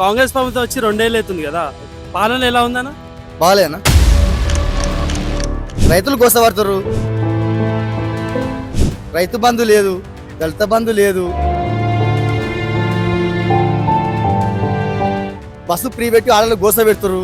కాంగ్రెస్ ప్రభుత్వం వచ్చి 2 ఏళ్ళు అవుతుంది కదా, పాలన ఎలా ఉందన్న? బాగాలేనా? రైతులు కోసపడతారు, రైతు బంధు లేదు, దళిత బంధు లేదు, బస్సు ఫ్రీ పెట్టి ఆడలు గోస పెడతారు.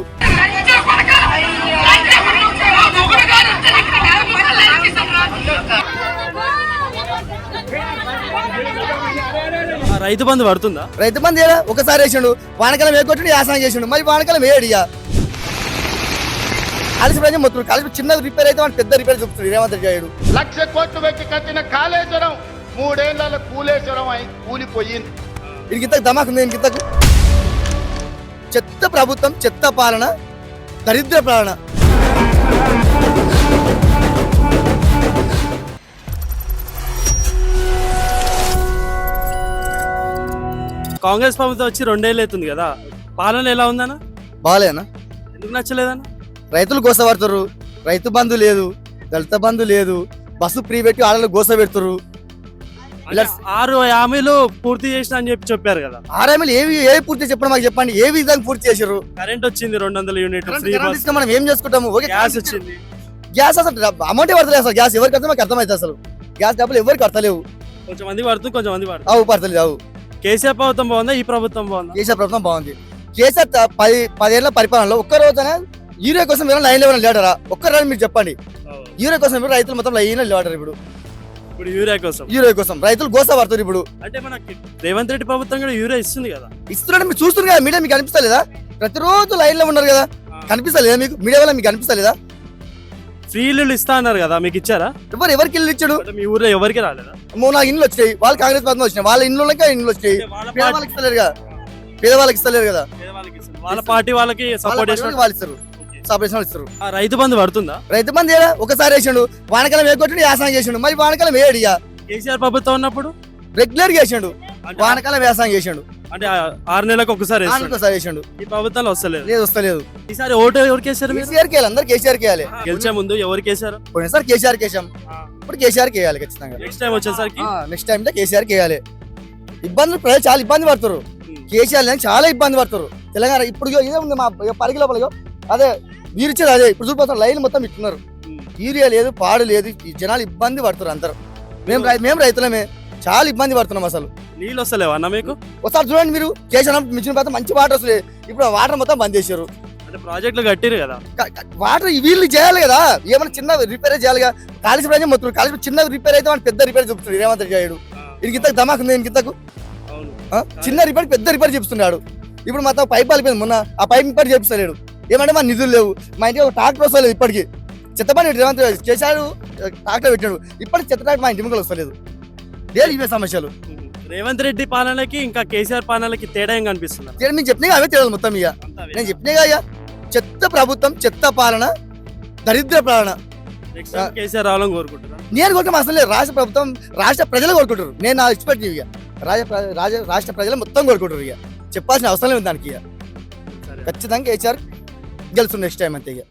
రైతు బంధు పడుతుందా? రైతు బంధు ఏడా ఒకసారి వేసిండు, వానకాలం వేగొట్టి యాసనం చేసిండు, మరి వానకాలం వేడియా కలిసి ప్రజలు మొత్తం కలిసి చిన్న రిపేర్ అయితే పెద్ద రిపేర్ చూపుతుంది. రేవంత్ రెడ్డి గారు 1,00,000 కోట్లు పెట్టి కట్టిన కాళేశ్వరం 3 ఏళ్ల కూలేశ్వరం అయి కూలిపోయింది. దీనికి ఇంతకు దమాకుంది. దీనికి ఇంతకు చెత్త ప్రభుత్వం, చెత్త పాలన, దరిద్ర పాలన. కాంగ్రెస్ ప్రభుత్వం వచ్చి 2 ఏళ్ళు అవుతుంది కదా, పాలన ఎలా ఉందన్న? బాగాలేనా? ఎందుకు నచ్చలేదన్న? రైతులు కోసపడతారు, రైతు బంధు లేదు, దళిత బంధు లేదు, బస్సు ఫ్రీ పెట్టి ఆడలు గోస పెడతారు. 6 హామీలు పూర్తి చేసిన అని చెప్పారు కదా. 6 హామీలు ఏవి పూర్తి చెప్పండి, మాకు చెప్పండి. ఏ విధంగా పూర్తి చేశారు? కరెంట్ వచ్చింది 200 యూనిట్లు, ఫ్రీ బస్, మనం ఏం చేసుకుంటాము? గ్యాస్ వచ్చింది. గ్యాస్ అసలు అమౌంట్ పడతలేదు. అసలు గ్యాస్ ఎవరికి అర్థం మాకు అర్థమైతే అసలు గ్యాస్ డబ్బులు ఎవరికి పడతలేవు. కొంచెం మంది పడుతుంది, కొంచెం మంది పడుతుంది. అవు పడతలేదు. అవు కేసీఆర్ ప్రభుత్వం బాగుందా, ఈ ప్రభుత్వం బాగుందా? కేసీఆర్ ప్రభుత్వం బాగుంది. కేసీఆర్ 10 ఏళ్ల పరిపాలనలో ఒక్క రోజున యూరియా కోసం మీరు లైన్ లెవెల్ లేడరా? ఒక్కరోజు మీరు చెప్పండి. యూరియా కోసం రైతులు మొత్తం లైన్ లేడరు. ఇప్పుడు యూరియా కోసం రైతులు గోస పడతారు. ఇప్పుడు అంటే మనకి రేవంత్ రెడ్డి ప్రభుత్వం కూడా యూరియా ఇస్తుంది కదా. ఇస్తున్నాడు, మీరు చూస్తున్నారు కదా. మీడియా మీకు కనిపిస్తలేదా? ప్రతిరోజు లైన్ లో ఉన్నారు కదా, కనిపిస్తలేదా మీకు? మీడియా వల్ల మీకు కనిపిస్తలేదా? ఫ్రీ ఇల్లు ఇస్తా అన్నారు కదా, మీకు ఇచ్చారా? ఎవరికి ఇల్లు ఇచ్చాడు? మీ ఊర్లో ఎవరికి రాలేదా? నాకు ఇండ్లు వచ్చాయి, వాళ్ళు కాంగ్రెస్ ప్రభుత్వం వచ్చినాయి, వాళ్ళ ఇండ్లు వచ్చాయి. పేదవాళ్ళకి ఇస్తలేరు కదా, పేదవాళ్ళకి ఇస్తలేరు కదా. వాళ్ళ పార్టీ వాళ్ళకి సపోర్ట్ వాళ్ళు ఇస్తారు, సపరేషన్ ఇస్తారు. రైతు బంధు పడుతుందా? రైతు బంధు ఏడా ఒకసారి వేసిండు, వానకాలం వేగొట్టి యాసనం చేసిండు, మరి వానకాలం వేడియా. కేసీఆర్ ప్రభుత్వం ఉన్నప్పుడు రెగ్యులర్ గా వేసిండు, వానకాలం వ్యవసాయం చేసిండు. అంటే 6 నెలలకు ఒకసారి వేసిండు. ఈ ప్రభుత్వంలో వస్తలేదు. ఈసారి ఓటు ఎవరికి వేసారు? కేసీఆర్ కేయాలి, అందరు కేసీఆర్ కేయాలి. గెలిచే ముందు ఎవరికి వేసారు? పోయినసారి కేసీఆర్ కేసాం, ఇప్పుడు కేసీఆర్ కేయాలి ఖచ్చితంగా. నెక్స్ట్ టైం వచ్చేసరికి నెక్స్ట్ టైం కేసీఆర్ కేయాలి. ఇబ్బందులు ప్రజలు చాలా ఇబ్బంది పడుతారు. కేసీఆర్ చాలా ఇబ్బంది పడుతారు. తెలంగాణ ఇప్పుడు ఇదే ఉంది మా పరిగి లోపల. అదే మీరు ఇచ్చేది అదే. ఇప్పుడు చూడిపోతారు, లైన్ మొత్తం ఇస్తున్నారు. యూరియా లేదు, పాడు లేదు, ఈ జనాలు ఇబ్బంది పడుతారు అందరు. మేము రైతులమే చాలా ఇబ్బంది పడుతున్నాం. అసలు నీళ్ళు వస్తలేవా అన్న మీకు? ఒకసారి చూడండి, మీరు కేసీఆర్ మించిన తర్వాత మంచి వాటర్ వస్తుంది. ఇప్పుడు వాటర్ మొత్తం బంద్ చేశారు. అంటే ప్రాజెక్టులు కట్టిరు కదా, వాటర్ వీళ్ళు చేయాలి కదా. ఏమైనా చిన్న రిపేర్ చేయాలి కదా. కాలేజీ ప్రజలు మొత్తం కాలేజీ చిన్న రిపేర్ అయితే పెద్ద రిపేర్ చూపుతుంది రేవంత్ రెడ్డి గారు. దీనికి ఇంతకు దమాకుంది. దీనికి ఇంతకు చిన్న రిపేర్ పెద్ద రిపేర్ చెప్తున్నాడు. ఇప్పుడు మొత్తం పైప్ వెళ్ళిపోయింది. మొన్న ఆ పైప్ ఇప్పటికి చేపిస్తలేడు. ఏమంటే మా నిధులు లేవు, మా ఇంటికి ఒక ట్రాక్టర్ వస్తలేదు. ఇప్పటికి చెత్తపని రేవంత్ చేశాడు, ట్రాక్టర్ పెట్టాడు. ఇప్పటికి చెత్త ట్రాక్టర్ మా ఇంటి ముందు వస్తలేదు. లేదు ఇవే సమస్యలు. రేవంత్ రెడ్డి పాలనకి ఇంకా కేసీఆర్ పాలనకి తేడా ఏం కనిపిస్తుంది? నేను చెప్పినా అవే తేడాలి మొత్తం. ఇక నేను చెప్పినా అయ్యా, చెత్త ప్రభుత్వం, చెత్త పాలన, దరిద్ర పాలన. కేసీఆర్ రావాలని కోరుకుంటున్నాను. నేను కోరుకుంటే అసలు లేదు. రాష్ట్ర ప్రభుత్వం, రాష్ట్ర ప్రజలు కోరుకుంటారు. నేను నా ఎక్స్పెక్ట్ ఇక రాష్ట్ర ప్రజలు మొత్తం కోరుకుంటారు. ఇక చెప్పాల్సిన అవసరం లేదు దానికి. ఇక ఖచ్చితంగా కేసీఆర్ గెలుస్తుంది నెక్స్ట్ టైం అంతే. ఇక